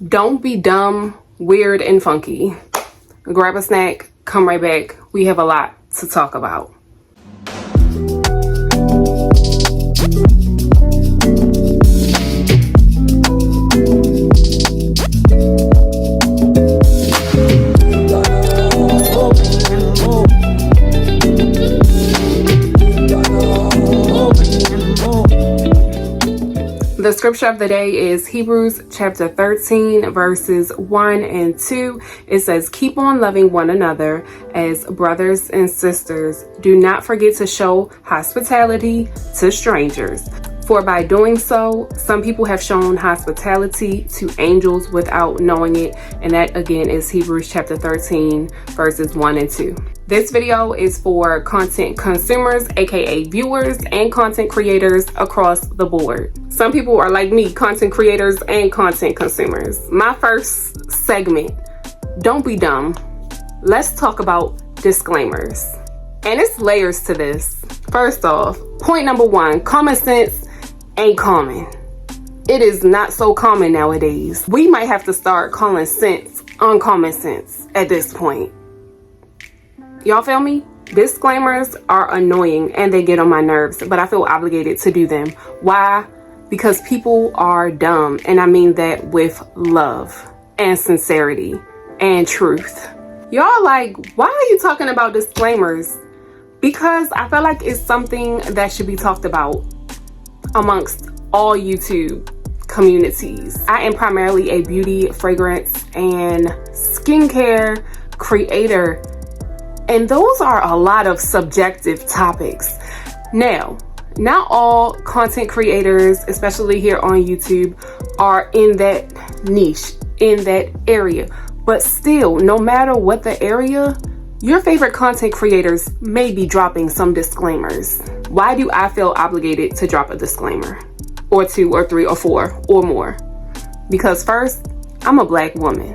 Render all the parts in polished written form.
Don't be dumb, weird, and funky. Grab a snack, come right back. We have a lot to talk about. The scripture of the day is Hebrews chapter 13 verses 1 and 2. It says, keep on loving one another as brothers and sisters. Do not forget to show hospitality to strangers. For by doing so, some people have shown hospitality to angels without knowing it. And that again is Hebrews chapter 13 verses 1 and 2. This video is for content consumers, aka viewers, and content creators across the board. Some people are like me, content creators and content consumers. My first segment, don't be dumb. Let's talk about disclaimers. And it's layers to this. First off, point number one, common sense ain't common. It is not so common nowadays. We might have to start calling sense uncommon sense at this point. Y'all feel me? Disclaimers are annoying and they get on my nerves, but I feel obligated to do them. Why? Because people are dumb, and I mean that with love and sincerity and truth. Y'all like, why are you talking about disclaimers? Because I feel like it's something that should be talked about amongst all YouTube communities. I am primarily a beauty, fragrance, and skincare creator. And those are a lot of subjective topics. Now, not all content creators, especially here on YouTube, are in that niche, in that area. But still, no matter what the area, your favorite content creators may be dropping some disclaimers. Why do I feel obligated to drop a disclaimer? Or two, or three, or four, or more? Because first, I'm a Black woman.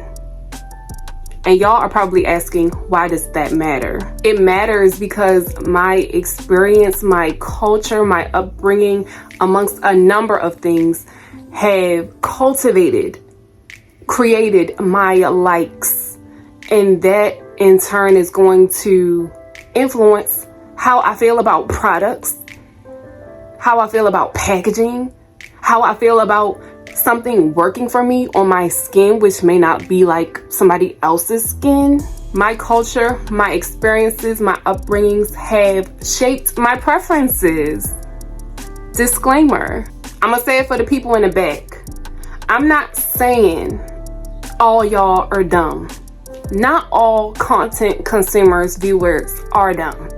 And y'all are probably asking, why does that matter? It matters because my experience, my culture, my upbringing, amongst a number of things, have created my likes. And that in turn is going to influence how I feel about products, how I feel about packaging, how I feel about something working for me on my skin, which may not be like somebody else's skin. My culture, my experiences, my upbringings have shaped my preferences. Disclaimer. I'm gonna say it for the people in the back. I'm not saying all y'all are dumb. Not all content consumers, viewers are dumb.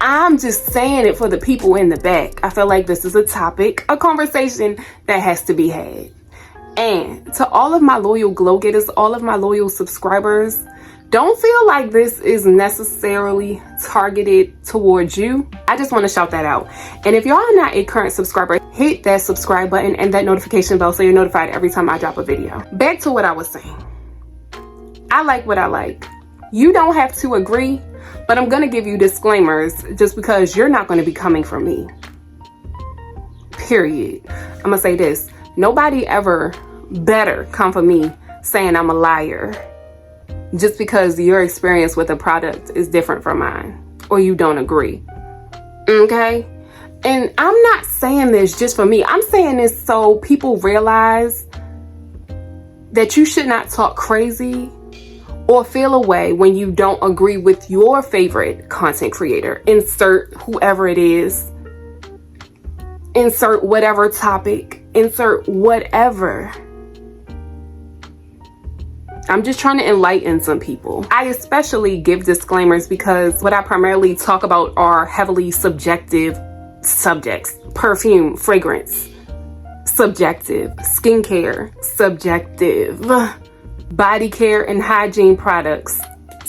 I'm just saying it for the people in the back. I feel like this is a topic, a conversation that has to be had. And to all of my loyal glow getters, all of my loyal subscribers, don't feel like this is necessarily targeted towards you. I just want to shout that out. And if y'all are not a current subscriber, hit that subscribe button and that notification bell so you're notified every time I drop a video. Back to what I was saying. I like what I like. You don't have to agree, but I'm gonna give you disclaimers just because you're not gonna be coming from me. Period. I'm gonna say this. Nobody ever better come for me saying I'm a liar just because your experience with a product is different from mine or you don't agree. Okay? And I'm not saying this just for me. I'm saying this so people realize that you should not talk crazy or feel a way when you don't agree with your favorite content creator. Insert whoever it is. Insert whatever topic. Insert whatever. I'm just trying to enlighten some people. I especially give disclaimers because what I primarily talk about are heavily subjective subjects. Perfume, fragrance, subjective. Skincare, subjective. Body care and hygiene products,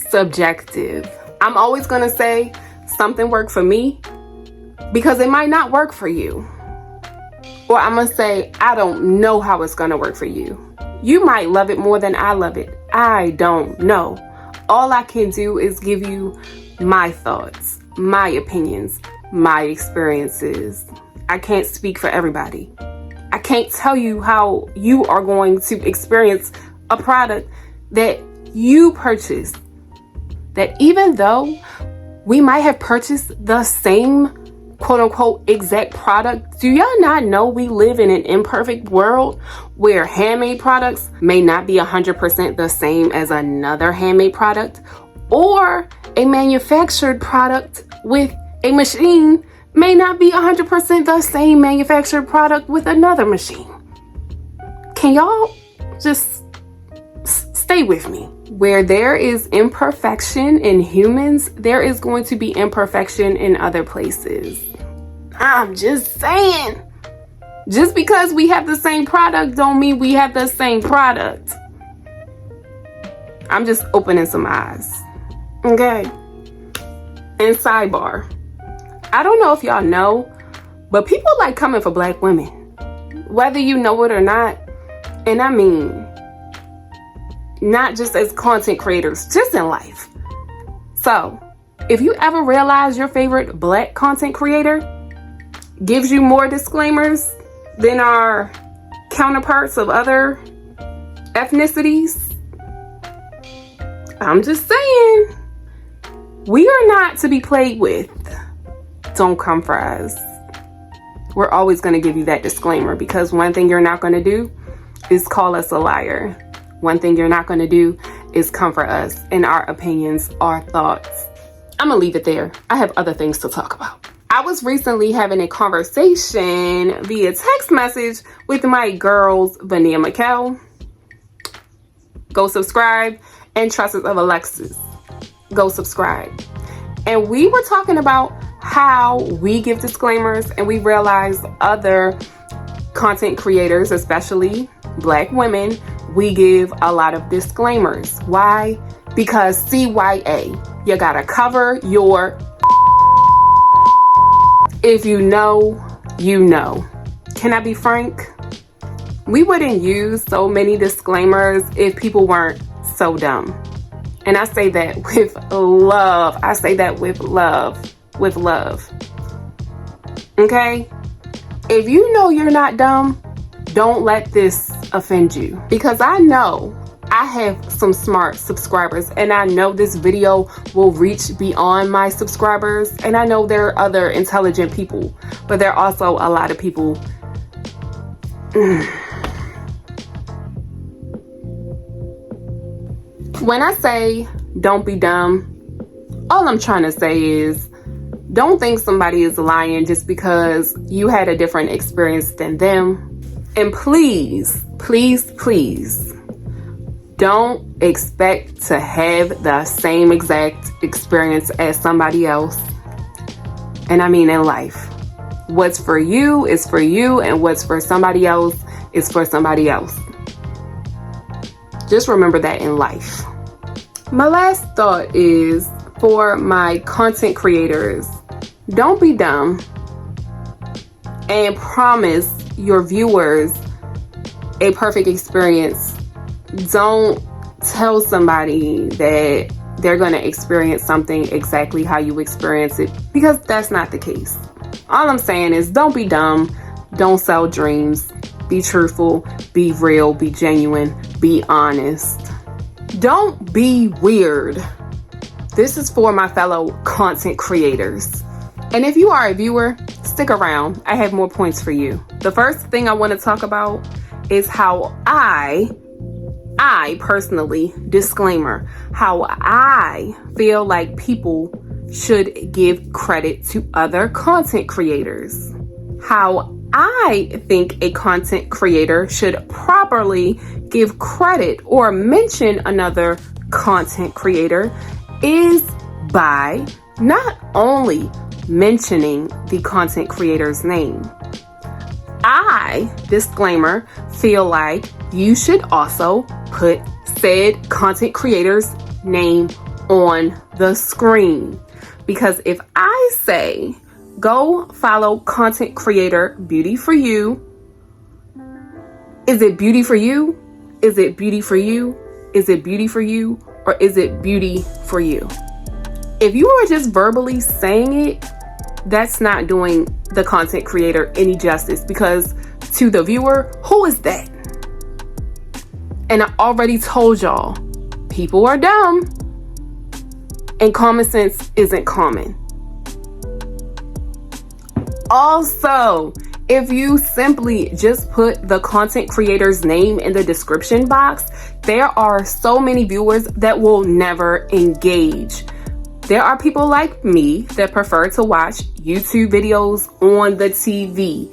subjective. I'm always gonna say something worked for me because it might not work for you. Or I'm gonna say, I don't know how it's gonna work for you. You might love it more than I love it. I don't know. All I can do is give you my thoughts, my opinions, my experiences. I can't speak for everybody. I can't tell you how you are going to experience a product that you purchased. That even though we might have purchased the same quote unquote exact product, do y'all not know we live in an imperfect world where handmade products may not be 100% the same as another handmade product, or a manufactured product with a machine may not be 100% the same manufactured product with another machine? Can y'all just stay with me? Where there is imperfection in humans, there is going to be imperfection in other places. I'm just saying. Just because we have the same product don't mean we have the same product. I'm just opening some eyes. Okay. And sidebar. I don't know if y'all know, but people like coming for Black women. Whether you know it or not. And I mean, not just as content creators, just in life. So, if you ever realize your favorite Black content creator gives you more disclaimers than our counterparts of other ethnicities, I'm just saying, we are not to be played with. Don't come for us. We're always going to give you that disclaimer, because one thing you're not going to do is call us a liar. One thing you're not going to do is come for us and our opinions, our thoughts. I'm going to leave it there. I have other things to talk about. I was recently having a conversation via text message with my girls, Vania McKell. Go subscribe. And Trusses of Alexis. Go subscribe. And we were talking about how we give disclaimers, and we realized other content creators, especially Black women, we give a lot of disclaimers. Why? Because CYA, you gotta cover your if you know, you know. Can I be frank? We wouldn't use so many disclaimers if people weren't so dumb. And I say that with love. I say that with love. With love. Okay? If you know you're not dumb, don't let this offend you. Because I know I have some smart subscribers, and I know this video will reach beyond my subscribers, and I know there are other intelligent people, but there are also a lot of people when I say don't be dumb, all I'm trying to say is don't think somebody is lying just because you had a different experience than them. And please, please, please, don't expect to have the same exact experience as somebody else. And I mean in life. What's for you is for you, and what's for somebody else is for somebody else. Just remember that in life. My last thought is for my content creators, don't be dumb and promise your viewers a perfect experience. Don't tell somebody that they're going to experience something exactly how you experience it, because that's not the case. All I'm saying is don't be dumb, don't sell dreams, be truthful, be real, be genuine, be honest. Don't be weird. This is for my fellow content creators. And if you are a viewer, stick around. I have more points for you. The first thing I want to talk about is how I personally, disclaimer, how I feel like people should give credit to other content creators. How I think a content creator should properly give credit or mention another content creator is by not only mentioning the content creator's name. I, disclaimer, feel like you should also put said content creator's name on the screen. Because if I say, go follow content creator Beauty For You, is it Beauty For You? Is it Beauty For You? Is it Beauty For You? Or is it Beauty For You? If you are just verbally saying it, that's not doing the content creator any justice, because to the viewer, who is that? And I already told y'all, people are dumb and common sense isn't common. Also, if you simply just put the content creator's name in the description box, there are so many viewers that will never engage. There are people like me that prefer to watch YouTube videos on the TV.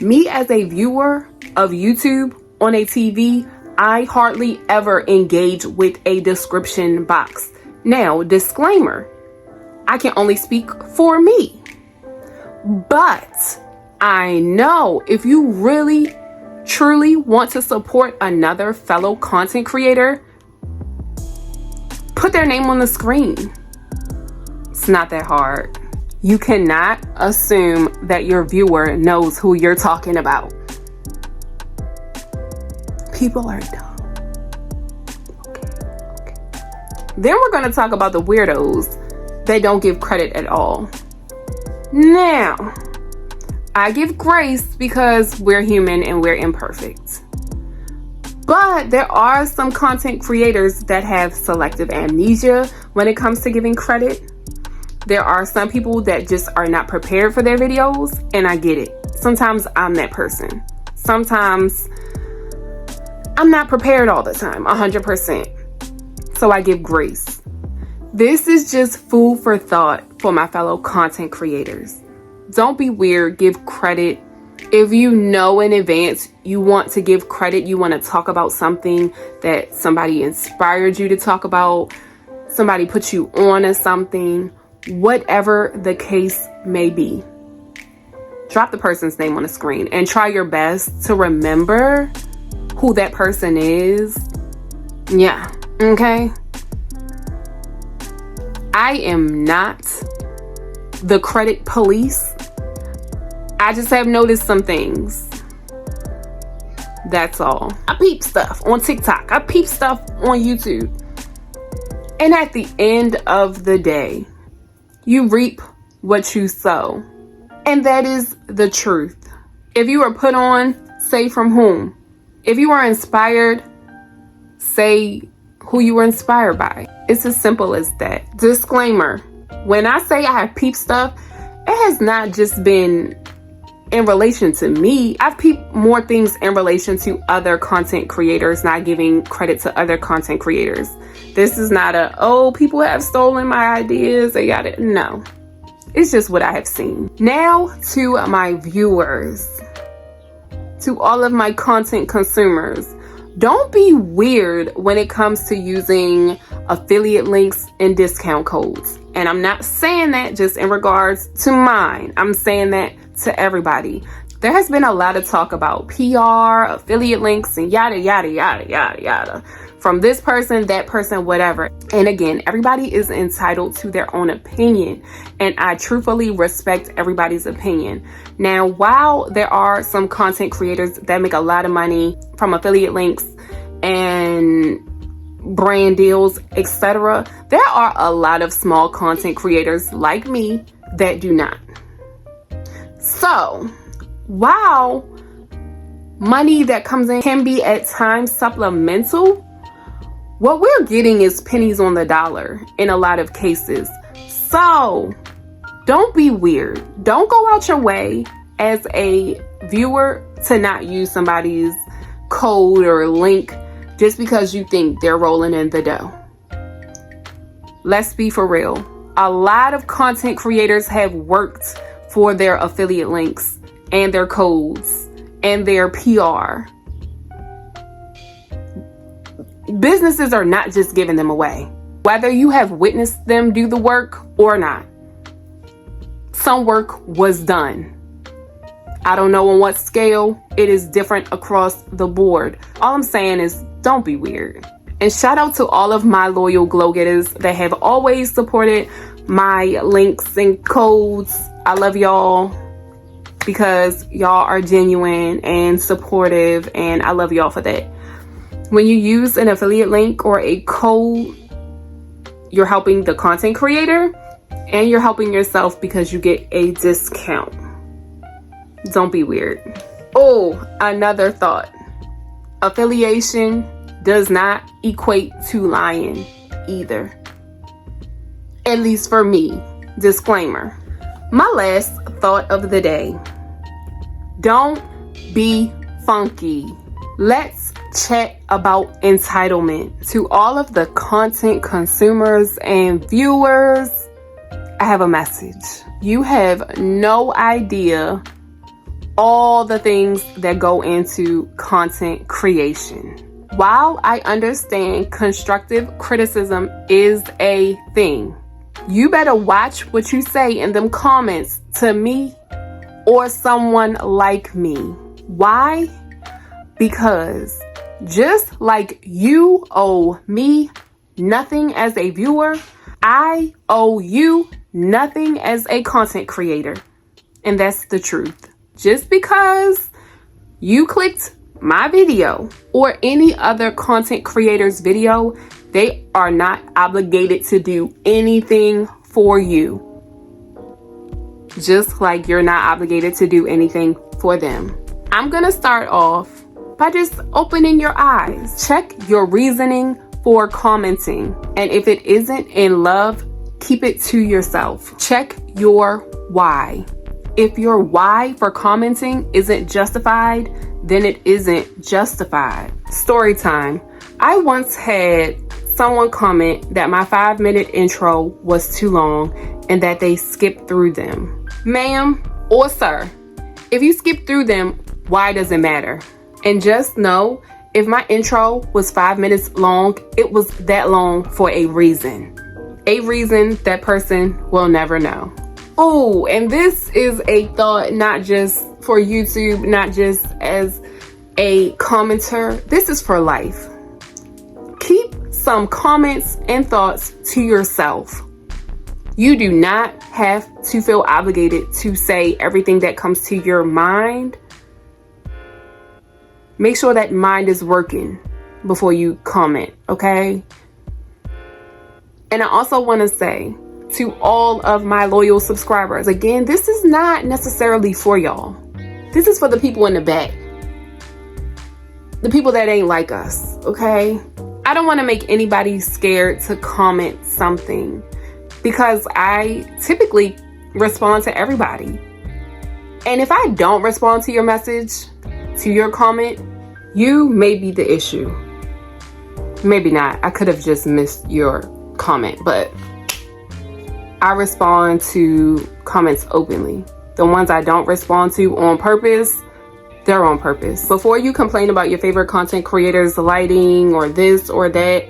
Me as a viewer of YouTube on a TV, I hardly ever engage with a description box. Now, disclaimer, I can only speak for me. But I know if you really, truly want to support another fellow content creator, put their name on the screen. It's not that hard. You cannot assume that your viewer knows who you're talking about. People are dumb. Okay. Then we're going to talk about the weirdos that don't give credit at all. Now, I give grace because we're human and we're imperfect. But there are some content creators that have selective amnesia when it comes to giving credit. There are some people that just are not prepared for their videos, and I get it. Sometimes I'm that person. Sometimes I'm not prepared all the time, 100%. So I give grace. This is just food for thought for my fellow content creators. Don't be weird, give credit. If you know in advance you want to give credit, you want to talk about something that somebody inspired you to talk about, somebody put you on to something, whatever the case may be, drop the person's name on the screen and try your best to remember who that person is. Yeah, okay? I am not the credit police. I just have noticed some things. That's all. I peep stuff on TikTok. I peep stuff on YouTube. And at the end of the day, you reap what you sow. And that is the truth. If you are put on, say from whom. If you are inspired, say who you were inspired by. It's as simple as that. Disclaimer, when I say I have peeped stuff, it has not just been in relation to me. I've peeped more things in relation to other content creators, not giving credit to other content creators. This is not people have stolen my ideas, they got it. No, it's just what I have seen. Now to my viewers, to all of my content consumers, don't be weird when it comes to using affiliate links and discount codes. And I'm not saying that just in regards to mine. I'm saying that to everybody. There has been a lot of talk about PR, affiliate links, and yada, yada, yada, yada, yada. From this person, that person, whatever. And again, everybody is entitled to their own opinion. And I truthfully respect everybody's opinion. Now, while there are some content creators that make a lot of money from affiliate links and brand deals, etc., there are a lot of small content creators like me that do not. So, while money that comes in can be at times supplemental, what we're getting is pennies on the dollar in a lot of cases. So, don't be weird. Don't go out your way as a viewer to not use somebody's code or link just because you think they're rolling in the dough. Let's be for real. A lot of content creators have worked for their affiliate links and their codes and their PR. Businesses are not just giving them away. Whether you have witnessed them do the work or not, some work was done. I don't know on what scale. It is different across the board. All I'm saying is don't be weird. And shout out to all of my loyal glow getters that have always supported my links and codes. I love y'all because y'all are genuine and supportive, and I love y'all for that. When you use an affiliate link or a code, you're helping the content creator and you're helping yourself because you get a discount. Don't be weird. Oh, another thought. Affiliation does not equate to lying either. At least for me. Disclaimer. My last thought of the day. Don't be funky. Let's chat about entitlement. To all of the content consumers and viewers, I have a message. You have no idea all the things that go into content creation. While I understand constructive criticism is a thing, you better watch what you say in them comments to me or someone like me. Why? Because just like you owe me nothing as a viewer, I owe you nothing as a content creator. And that's the truth. Just because you clicked my video or any other content creator's video, they are not obligated to do anything for you. Just like you're not obligated to do anything for them. I'm gonna start off by just opening your eyes. Check your reasoning for commenting. And if it isn't in love, keep it to yourself. Check your why. If your why for commenting isn't justified, then it isn't justified. Story time. I once had someone comment that my 5-minute intro was too long and that they skipped through them. Ma'am or sir, if you skip through them, why does it matter? And just know, if my intro was 5 minutes long, it was that long for a reason. A reason that person will never know. Oh, and this is a thought not just for YouTube, not just as a commenter. This is for life. Keep some comments and thoughts to yourself. You do not have to feel obligated to say everything that comes to your mind. Make sure that mind is working before you comment, okay? And I also want to say to all of my loyal subscribers, again, this is not necessarily for y'all. This is for the people in the back. The people that ain't like us, okay? I don't want to make anybody scared to comment something because I typically respond to everybody. And if I don't respond to your message, to your comment, you may be the issue. Maybe not. I could have just missed your comment, but I respond to comments openly. The ones I don't respond to on purpose, they're on purpose. Before you complain about your favorite content creators' lighting or this or that,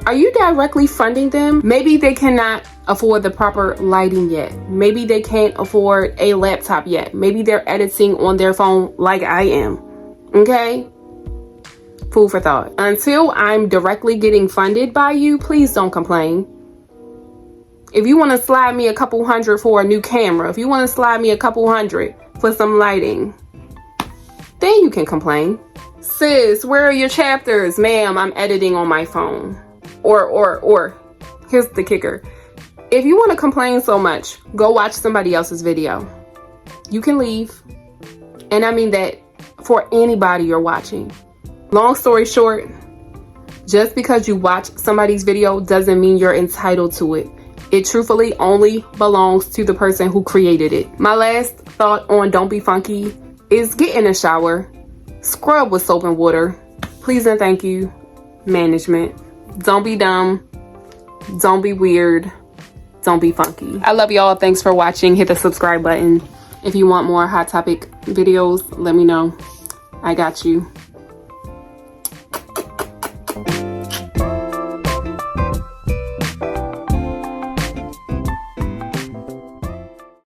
are you directly funding them? Maybe they cannot afford the proper lighting yet. Maybe they can't afford a laptop yet. Maybe they're editing on their phone like I am. Okay? Food for thought. Until I'm directly getting funded by you, please don't complain. If you want to slide me a couple hundred for a new camera, if you want to slide me a couple hundred for some lighting, then you can complain. Sis, where are your chapters? Ma'am, I'm editing on my phone. Or, here's the kicker. If you want to complain so much, go watch somebody else's video. You can leave. And I mean that for anybody you're watching. Long story short, just because you watch somebody's video doesn't mean you're entitled to it. It truthfully only belongs to the person who created it. My last thought on Don't Be Funky is get in a shower, scrub with soap and water. Please and thank you, management. Don't be dumb. Don't be weird. Don't be funky. I love y'all. Thanks for watching. Hit the subscribe button. If you want more hot topic videos, let me know. I got you.